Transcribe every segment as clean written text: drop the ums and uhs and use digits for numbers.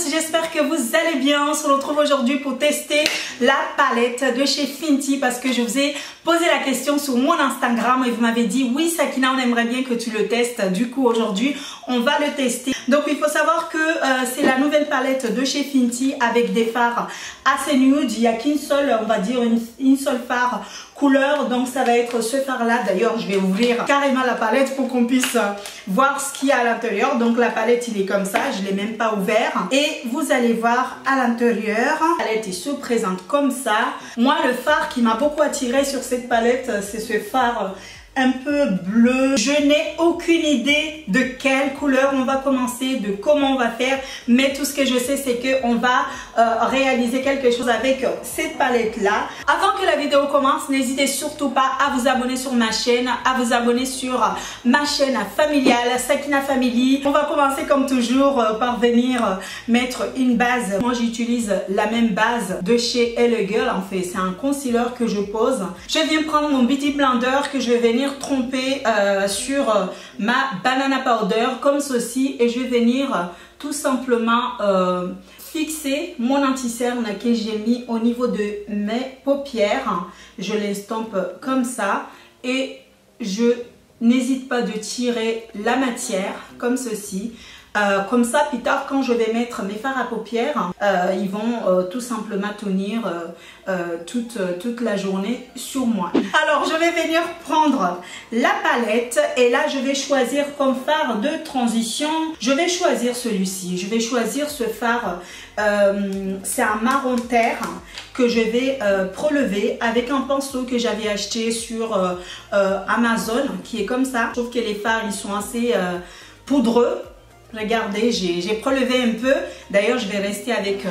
j'espère que vous allez bien. On se retrouve aujourd'hui pour tester la palette de chez Fenty parce que je vous ai posé la question sur mon Instagram et vous m'avez dit oui Sakina, on aimerait bien que tu le testes. Du coup aujourd'hui on va le tester. Donc il faut savoir que c'est la nouvelle palette de chez Fenty avec des fards assez nude. Il n'y a qu'une seule, on va dire une seule fard couleur, donc ça va être ce fard là. D'ailleurs je vais ouvrir carrément la palette pour qu'on puisse voir ce qu'il y a à l'intérieur. Donc la palette il est comme ça, je l'ai même pas ouvert et vous allez voir à l'intérieur la palette il se présente comme ça. Moi le fard qui m'a beaucoup attiré sur cette palette, c'est ce fard un peu bleu. Je n'ai aucune idée de quelle couleur on va commencer, de comment on va faire, mais tout ce que je sais c'est que on va réaliser quelque chose avec cette palette là. Avant que la vidéo commence, n'hésitez surtout pas à vous abonner sur ma chaîne, à vous abonner sur ma chaîne familiale Sakina Family. On va commencer comme toujours par venir mettre une base. Moi j'utilise la même base de chez Elle Girl. En fait c'est un concealer que je pose. Je viens prendre mon Beauty Blender que je vais venir tromper sur ma banana powder comme ceci et je vais venir tout simplement fixer mon anti-cerne que j'ai mis au niveau de mes paupières. Je l'estompe comme ça et je n'hésite pas de tirer la matière comme ceci. Comme ça plus tard quand je vais mettre mes fards à paupières ils vont tout simplement tenir toute la journée sur moi. Alors je vais venir prendre la palette et là je vais choisir comme fard de transition, je vais choisir celui-ci, je vais choisir ce fard, c'est un marron terre que je vais prélever avec un pinceau que j'avais acheté sur Amazon qui est comme ça. Je trouve que les fards ils sont assez poudreux. Regardez, j'ai prélevé un peu. D'ailleurs, je vais rester avec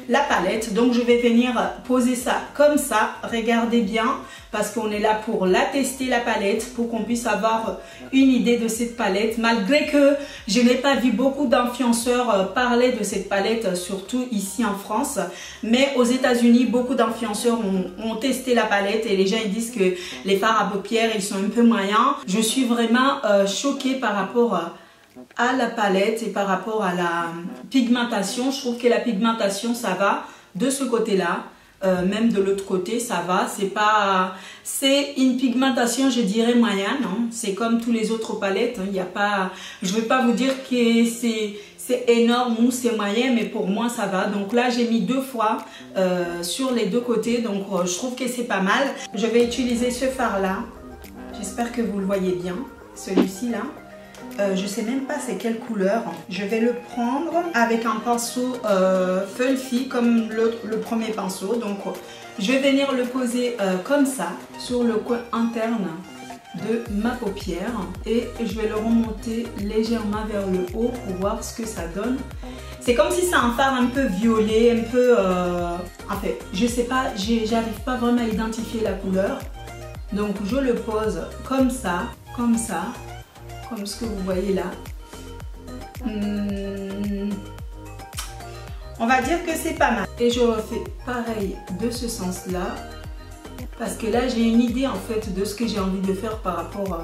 la palette. Donc, je vais venir poser ça comme ça. Regardez bien, parce qu'on est là pour la tester, la palette, pour qu'on puisse avoir une idée de cette palette. Malgré que je n'ai pas vu beaucoup d'influenceurs parler de cette palette, surtout ici en France. Mais aux États-Unis, beaucoup d'influenceurs ont testé la palette et les gens ils disent que les fards à paupières, ils sont un peu moyens. Je suis vraiment choquée par rapport à la palette et par rapport à la pigmentation. Je trouve que la pigmentation ça va de ce côté là, même de l'autre côté ça va, c'est une pigmentation je dirais moyenne, hein. C'est comme tous les autres palettes, hein. Il y a pas, je vais pas vous dire que c'est énorme ou c'est moyen, mais pour moi ça va. Donc là j'ai mis deux fois sur les deux côtés, donc je trouve que c'est pas mal. Je vais utiliser ce fard là, j'espère que vous le voyez bien, celui-ci là. Je sais même pas c'est quelle couleur. Je vais le prendre avec un pinceau fluffy comme le premier pinceau. Donc je vais venir le poser comme ça sur le coin interne de ma paupière et je vais le remonter légèrement vers le haut pour voir ce que ça donne. C'est comme si c'est un fard un peu violet, un peu en fait je sais pas, j'arrive pas vraiment à identifier la couleur. Donc je le pose comme ça, comme ce que vous voyez là. On va dire que c'est pas mal. Et je refais pareil de ce sens là. Parce que là j'ai une idée en fait de ce que j'ai envie de faire par rapport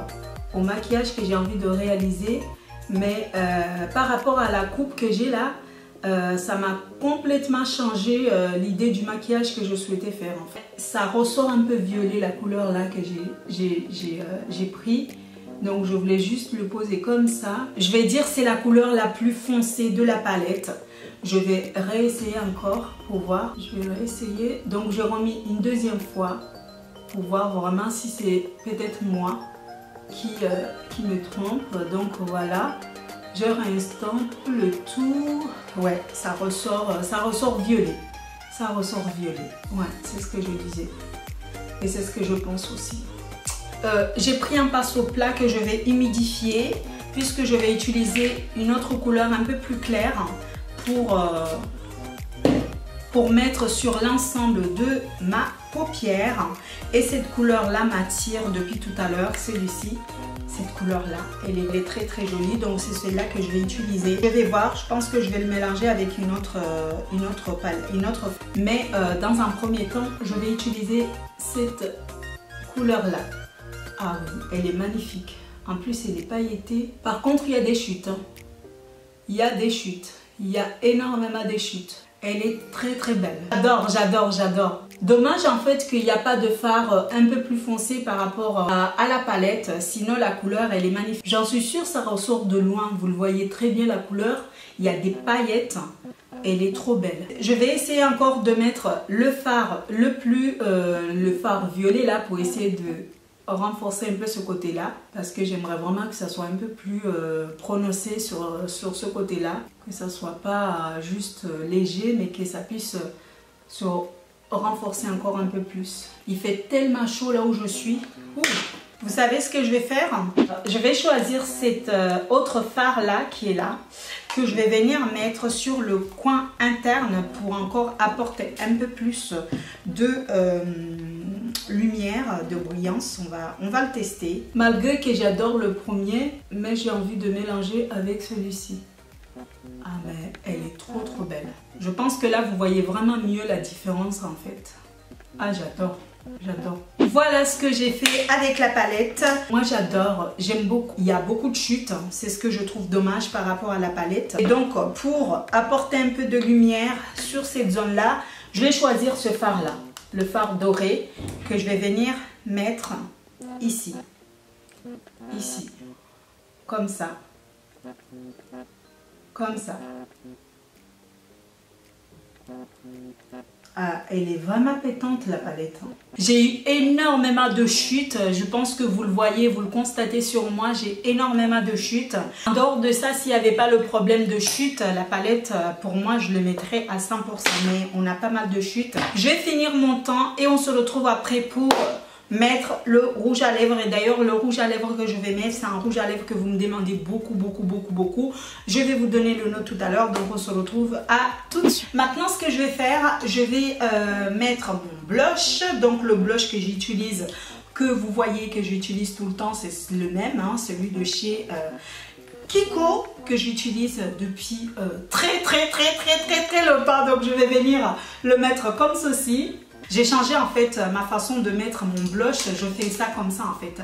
au maquillage que j'ai envie de réaliser. Mais par rapport à la coupe que j'ai là, ça m'a complètement changé l'idée du maquillage que je souhaitais faire en fait. Ça ressort un peu violet la couleur là que j'ai pris. Donc je voulais juste le poser comme ça. Je vais dire c'est la couleur la plus foncée de la palette. Je vais réessayer encore pour voir. Je vais réessayer. Donc je remis une deuxième fois pour voir vraiment si c'est peut-être moi qui me trompe. Donc voilà. Je réestompe le tout. Ouais, ça ressort violet. Ça ressort violet. Ouais, c'est ce que je disais. Et c'est ce que je pense aussi. J'ai pris un pinceau plat que je vais humidifier puisque je vais utiliser une autre couleur un peu plus claire pour mettre sur l'ensemble de ma paupière. Et cette couleur là m'attire depuis tout à l'heure, celui-ci. Cette couleur là, elle est très très jolie, donc c'est celle-là que je vais utiliser. Je vais voir, je pense que je vais le mélanger avec une autre mais dans un premier temps je vais utiliser cette couleur là. Ah oui, elle est magnifique. En plus, elle est pailletée. Par contre, il y a des chutes. Hein. Il y a des chutes. il y a énormément de chutes. Elle est très très belle. J'adore, j'adore, j'adore. Dommage en fait qu'il n'y a pas de fard un peu plus foncé par rapport à la palette. Sinon la couleur elle est magnifique. J'en suis sûre ça ressort de loin. Vous le voyez très bien la couleur. Il y a des paillettes. Elle est trop belle. Je vais essayer encore de mettre le fard le fard violet là pour essayer de renforcer un peu ce côté là parce que j'aimerais vraiment que ça soit un peu plus prononcé sur ce côté là, que ça soit pas juste léger mais que ça puisse se renforcer encore un peu plus. Il fait tellement chaud là où je suis. Ouh. Vous savez ce que je vais faire? Je vais choisir cet autre fard là qui est là, que je vais venir mettre sur le coin interne pour encore apporter un peu plus de lumière, de brillance. On va le tester. Malgré que j'adore le premier, mais j'ai envie de mélanger avec celui-ci. Ah mais elle est trop trop belle. Je pense que là vous voyez vraiment mieux la différence en fait. Ah j'adore. J'adore. Voilà ce que j'ai fait avec la palette. Moi j'adore, j'aime beaucoup. Il y a beaucoup de chutes, c'est ce que je trouve dommage par rapport à la palette. Et donc pour apporter un peu de lumière sur cette zone là, je vais choisir ce fard là, le fard doré que je vais venir mettre ici. Ici. Comme ça. Comme ça. Ah, elle est vraiment pétante la palette. J'ai eu énormément de chutes. Je pense que vous le voyez, vous le constatez sur moi. J'ai énormément de chutes. En dehors de ça, s'il n'y avait pas le problème de chute, la palette, pour moi, je le mettrais à 100%. Mais on a pas mal de chutes. Je vais finir mon temps et on se retrouve après pour mettre le rouge à lèvres. Et d'ailleurs le rouge à lèvres que je vais mettre, c'est un rouge à lèvres que vous me demandez beaucoup. Je vais vous donner le nom tout à l'heure, donc on se retrouve à tout de suite. Maintenant ce que je vais faire, je vais mettre mon blush. Donc le blush que j'utilise, que vous voyez que j'utilise tout le temps, c'est le même, hein, celui de chez Kiko, que j'utilise depuis très longtemps. Donc je vais venir le mettre comme ceci. J'ai changé en fait ma façon de mettre mon blush, je fais ça comme ça en fait.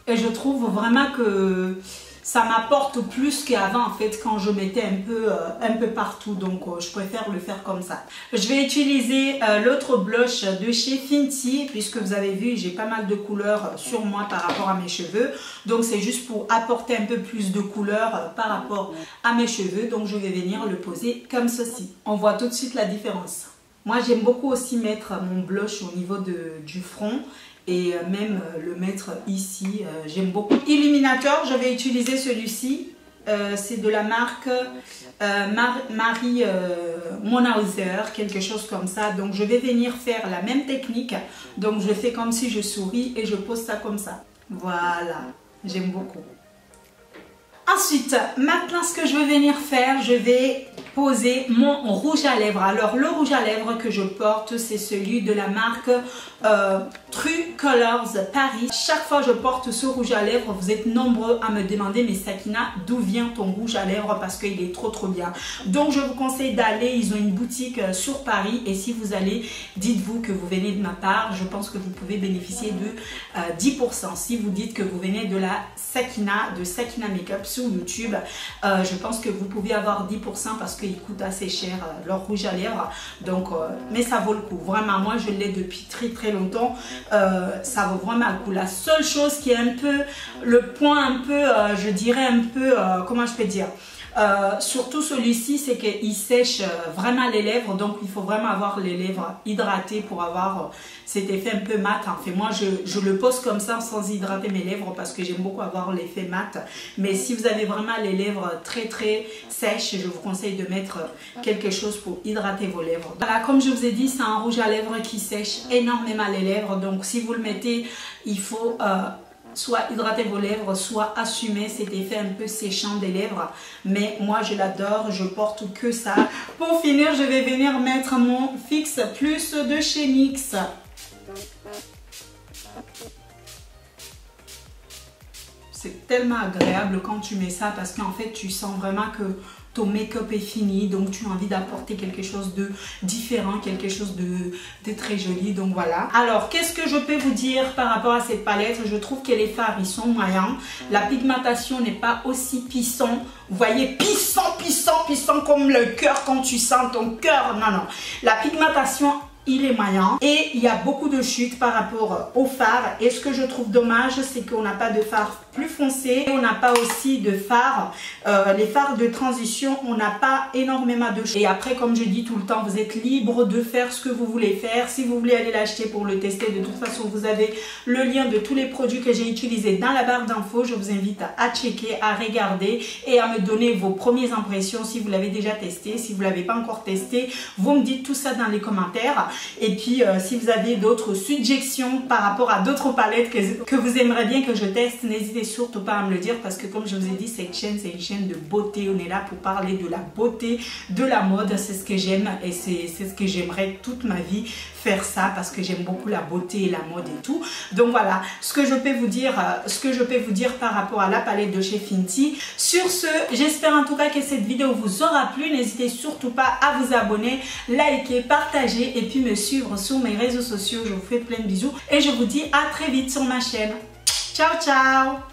Et je trouve vraiment que ça m'apporte plus qu'avant en fait quand je mettais un peu partout, donc je préfère le faire comme ça. Je vais utiliser l'autre blush de chez Fenty, puisque vous avez vu j'ai pas mal de couleurs sur moi par rapport à mes cheveux, donc c'est juste pour apporter un peu plus de couleurs par rapport à mes cheveux, donc je vais venir le poser comme ceci. On voit tout de suite la différence. Moi, j'aime beaucoup aussi mettre mon blush au niveau du front et même le mettre ici. J'aime beaucoup. Illuminateur, je vais utiliser celui-ci. C'est de la marque Marie Monauser, quelque chose comme ça. Donc, je vais venir faire la même technique. Donc, je fais comme si je souris et je pose ça comme ça. Voilà, j'aime beaucoup. Ensuite, maintenant ce que je vais venir faire, je vais poser mon rouge à lèvres. Alors le rouge à lèvres que je porte, c'est celui de la marque True Colors Paris. Chaque fois que je porte ce rouge à lèvres, vous êtes nombreux à me demander, mais Sakina, d'où vient ton rouge à lèvres, parce qu'il est trop bien. Donc je vous conseille d'aller, ils ont une boutique sur Paris, et si vous allez, dites-vous que vous venez de ma part. Je pense que vous pouvez bénéficier de 10%. Si vous dites que vous venez de la Sakina, de Sakina Makeup sur YouTube, je pense que vous pouvez avoir 10% parce qu'il coûte assez cher leur rouge à lèvres. Donc, mais ça vaut le coup. Vraiment, moi je l'ai depuis très longtemps. Ça vaut vraiment le coup. La seule chose qui est un peu, le point un peu, je dirais un peu, comment je peux dire, surtout celui-ci, c'est qu'il sèche vraiment les lèvres, donc il faut vraiment avoir les lèvres hydratées pour avoir cet effet un peu mat. En fait, moi je le pose comme ça sans hydrater mes lèvres parce que j'aime beaucoup avoir l'effet mat. Mais si vous avez vraiment les lèvres très sèches, je vous conseille de mettre quelque chose pour hydrater vos lèvres. Voilà, comme je vous ai dit, c'est un rouge à lèvres qui sèche énormément les lèvres. Donc si vous le mettez, il faut soit hydrater vos lèvres, soit assumer cet effet un peu séchant des lèvres. Mais moi je l'adore, je porte que ça. Pour finir, je vais venir mettre mon Fix Plus de chez NYX. C'est tellement agréable quand tu mets ça parce qu'en fait, tu sens vraiment que ton make-up est fini, donc tu as envie d'apporter quelque chose de différent, quelque chose de très joli, donc voilà. Alors, qu'est-ce que je peux vous dire par rapport à cette palette? Je trouve que les fards, ils sont moyens. La pigmentation n'est pas aussi puissant. Vous voyez, puissant comme le cœur quand tu sens ton cœur. Non, non. La pigmentation, il est moyen et il y a beaucoup de chutes par rapport au fard. Et ce que je trouve dommage, c'est qu'on n'a pas de fard plus foncé. On n'a pas aussi de fard. Les fards de transition, on n'a pas énormément de chutes. Et après, comme je dis tout le temps, vous êtes libre de faire ce que vous voulez faire. Si vous voulez aller l'acheter pour le tester, de toute façon, vous avez le lien de tous les produits que j'ai utilisés dans la barre d'infos. Je vous invite à checker, à regarder et à me donner vos premières impressions si vous l'avez déjà testé. Si vous ne l'avez pas encore testé, vous me dites tout ça dans les commentaires. Et puis, si vous avez d'autres suggestions par rapport à d'autres palettes que vous aimeriez bien que je teste, n'hésitez surtout pas à me le dire parce que comme je vous ai dit, cette chaîne, c'est une chaîne de beauté. On est là pour parler de la beauté, de la mode. C'est ce que j'aime et c'est ce que j'aimerais toute ma vie faire ça parce que j'aime beaucoup la beauté et la mode et tout. Donc voilà, ce que je peux vous dire par rapport à la palette de chez Fenty. Sur ce, j'espère en tout cas que cette vidéo vous aura plu. N'hésitez surtout pas à vous abonner, liker, partager et puis me suivre sur mes réseaux sociaux. Je vous fais plein de bisous et je vous dis à très vite sur ma chaîne. Ciao, ciao!